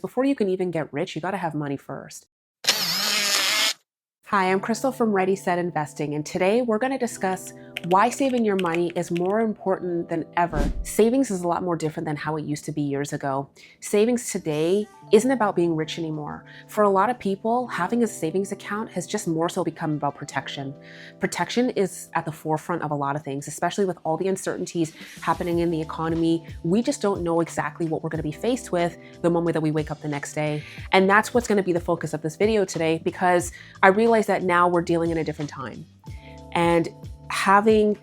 before you can even get rich, you got to have money first. Hi, I'm Crystal from Ready Set Investing, and today we're going to discuss why saving your money is more important than ever. Savings is a lot more different than how it used to be years ago. Savings today isn't about being rich anymore. For a lot of people, having a savings account has just more so become about protection. Protection is at the forefront of a lot of things, especially with all the uncertainties happening in the economy. We just don't know exactly what we're going to be faced with the moment that we wake up the next day. And that's what's going to be the focus of this video today, because I realize that now we're dealing in a different time. And having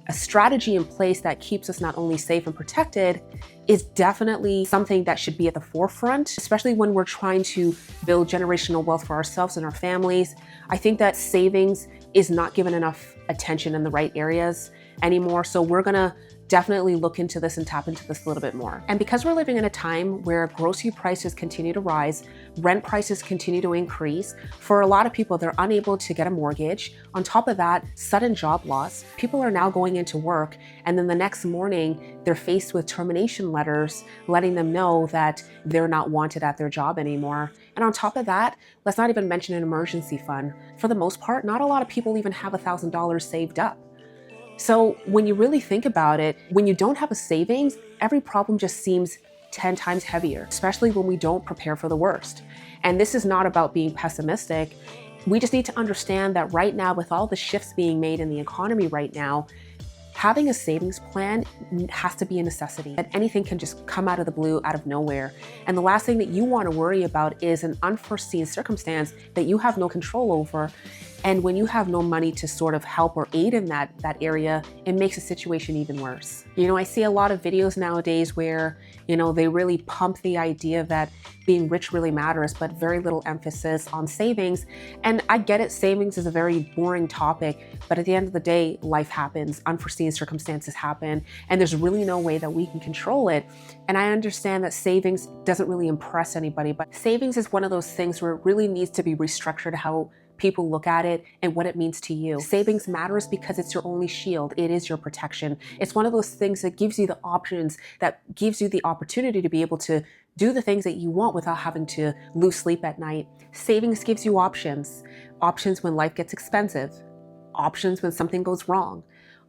a strategy in place that keeps us not only safe and protected is definitely something that should be at the forefront, especially when we're trying to build generational wealth for ourselves and our families. I think that savings is not given enough attention in the right areas anymore. So we're gonna definitely look into this and tap into this a little bit more. And because we're living in a time where grocery prices continue to rise, rent prices continue to increase, for a lot of people, they're unable to get a mortgage. On top of that, sudden job loss. People are now going into work, and then the next morning, they're faced with termination letters letting them know that they're not wanted at their job anymore. And on top of that, let's not even mention an emergency fund. For the most part, not a lot of people even have $1,000 saved up. So when you really think about it, when you don't have a savings, every problem just seems 10 times heavier, especially when we don't prepare for the worst. And this is not about being pessimistic. We just need to understand that right now, with all the shifts being made in the economy right now, having a savings plan has to be a necessity. And anything can just come out of the blue, out of nowhere. And the last thing that you want to worry about is an unforeseen circumstance that you have no control over. And when you have no money to sort of help or aid in that area, it makes the situation even worse. I see a lot of videos nowadays where, they really pump the idea that being rich really matters, but very little emphasis on savings. And I get it, savings is a very boring topic, but at the end of the day, life happens, unforeseen circumstances happen, and there's really no way that we can control it. And I understand that savings doesn't really impress anybody, but savings is one of those things where it really needs to be restructured how people look at it and what it means to you. Savings matters because it's your only shield. It is your protection. It's one of those things that gives you the options, that gives you the opportunity to be able to do the things that you want without having to lose sleep at night. Savings gives you options. Options when life gets expensive. Options when something goes wrong.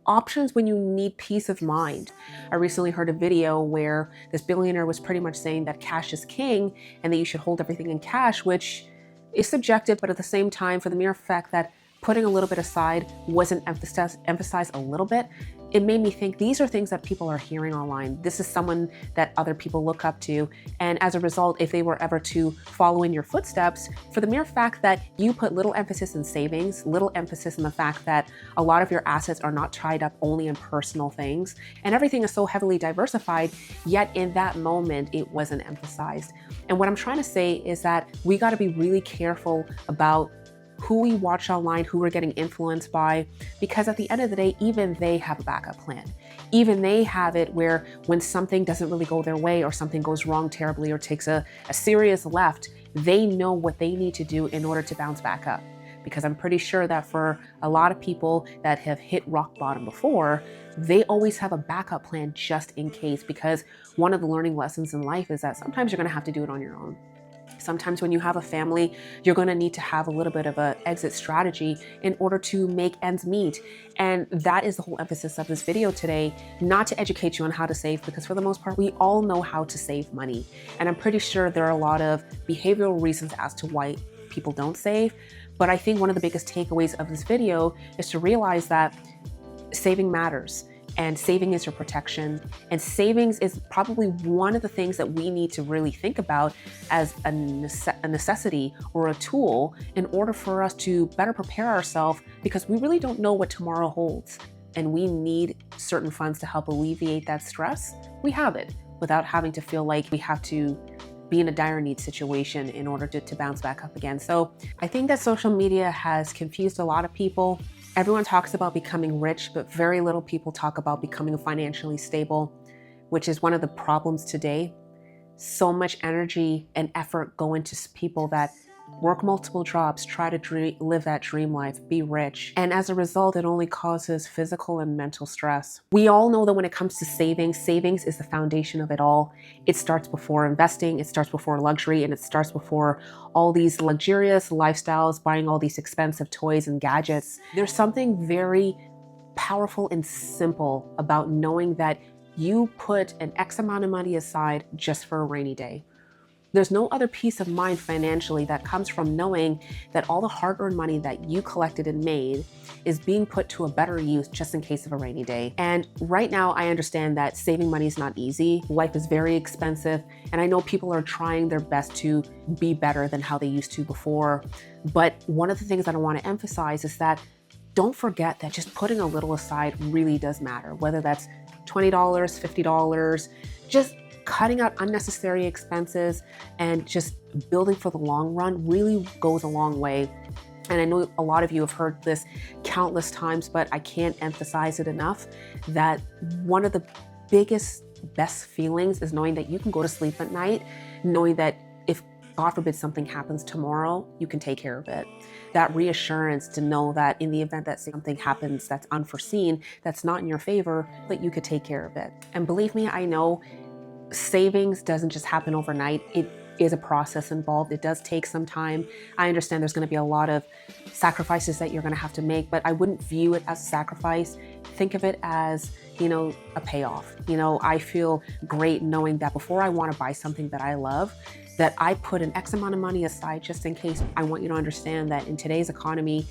Options when you need peace of mind. I recently heard a video where this billionaire was pretty much saying that cash is king and that you should hold everything in cash, which is subjective, but at the same time, for the mere fact that putting a little bit aside wasn't emphasized a little bit, it made me think these are things that people are hearing online. This is someone that other people look up to. And as a result, if they were ever to follow in your footsteps, for the mere fact that you put little emphasis in savings, little emphasis in the fact that a lot of your assets are not tied up only in personal things, and everything is so heavily diversified, yet in that moment, it wasn't emphasized. And what I'm trying to say is that we got to be really careful about who we watch online, who we're getting influenced by, because at the end of the day, even they have a backup plan. Even they have it where when something doesn't really go their way or something goes wrong terribly or takes a serious left, they know what they need to do in order to bounce back up. Because I'm pretty sure that for a lot of people that have hit rock bottom before, they always have a backup plan just in case, because one of the learning lessons in life is that sometimes you're going to have to do it on your own. Sometimes when you have a family, you're going to need to have a little bit of an exit strategy in order to make ends meet. And that is the whole emphasis of this video today, not to educate you on how to save, because for the most part, we all know how to save money. And I'm pretty sure there are a lot of behavioral reasons as to why people don't save. But I think one of the biggest takeaways of this video is to realize that saving matters. And saving is your protection. And savings is probably one of the things that we need to really think about as a necessity or a tool in order for us to better prepare ourselves, because we really don't know what tomorrow holds. And we need certain funds to help alleviate that stress. We have it without having to feel like we have to be in a dire need situation in order to bounce back up again. So I think that social media has confused a lot of people. Everyone talks about becoming rich, but very little people talk about becoming financially stable, which is one of the problems today. So much energy and effort go into people that work multiple jobs, try to live that dream life, be rich. And as a result, it only causes physical and mental stress. We all know that when it comes to savings, savings is the foundation of it all. It starts before investing, it starts before luxury, and it starts before all these luxurious lifestyles, buying all these expensive toys and gadgets. There's something very powerful and simple about knowing that you put an X amount of money aside just for a rainy day. There's no other peace of mind financially that comes from knowing that all the hard-earned money that you collected and made is being put to a better use just in case of a rainy day. And right now, I understand that saving money is not easy. Life is very expensive, and I know people are trying their best to be better than how they used to before. But one of the things that I want to emphasize is that don't forget that just putting a little aside really does matter, whether that's $20, $50, just cutting out unnecessary expenses and just building for the long run really goes a long way. And I know a lot of you have heard this countless times, but I can't emphasize it enough that one of the biggest, best feelings is knowing that you can go to sleep at night, knowing that if God forbid something happens tomorrow, you can take care of it. That reassurance to know that in the event that something happens that's unforeseen, that's not in your favor, that you could take care of it. And believe me, I know savings doesn't just happen overnight. It is a process involved. It does take some time. I understand there's going to be a lot of sacrifices that you're going to have to make, but I wouldn't view it as a sacrifice. Think of it as, a payoff. I feel great knowing that before I want to buy something that I love, that I put an X amount of money aside just in case. I want you to understand that in today's economy,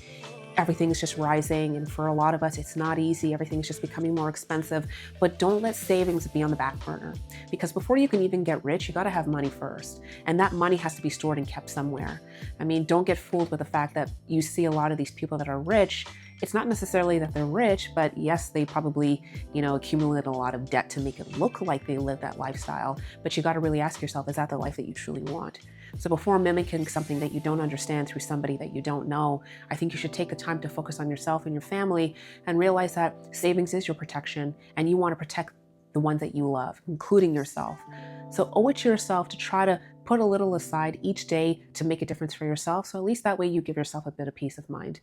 everything's just rising, and for a lot of us, it's not easy. Everything's just becoming more expensive. But don't let savings be on the back burner, because before you can even get rich, you got to have money first, and that money has to be stored and kept somewhere. I mean, don't get fooled with the fact that you see a lot of these people that are rich. It's not necessarily that they're rich, but yes, they probably, accumulated a lot of debt to make it look like they live that lifestyle. But you got to really ask yourself, is that the life that you truly want? So before mimicking something that you don't understand through somebody that you don't know, I think you should take the time to focus on yourself and your family and realize that savings is your protection, and you want to protect the ones that you love, including yourself. So owe it to yourself to try to put a little aside each day to make a difference for yourself. So at least that way you give yourself a bit of peace of mind.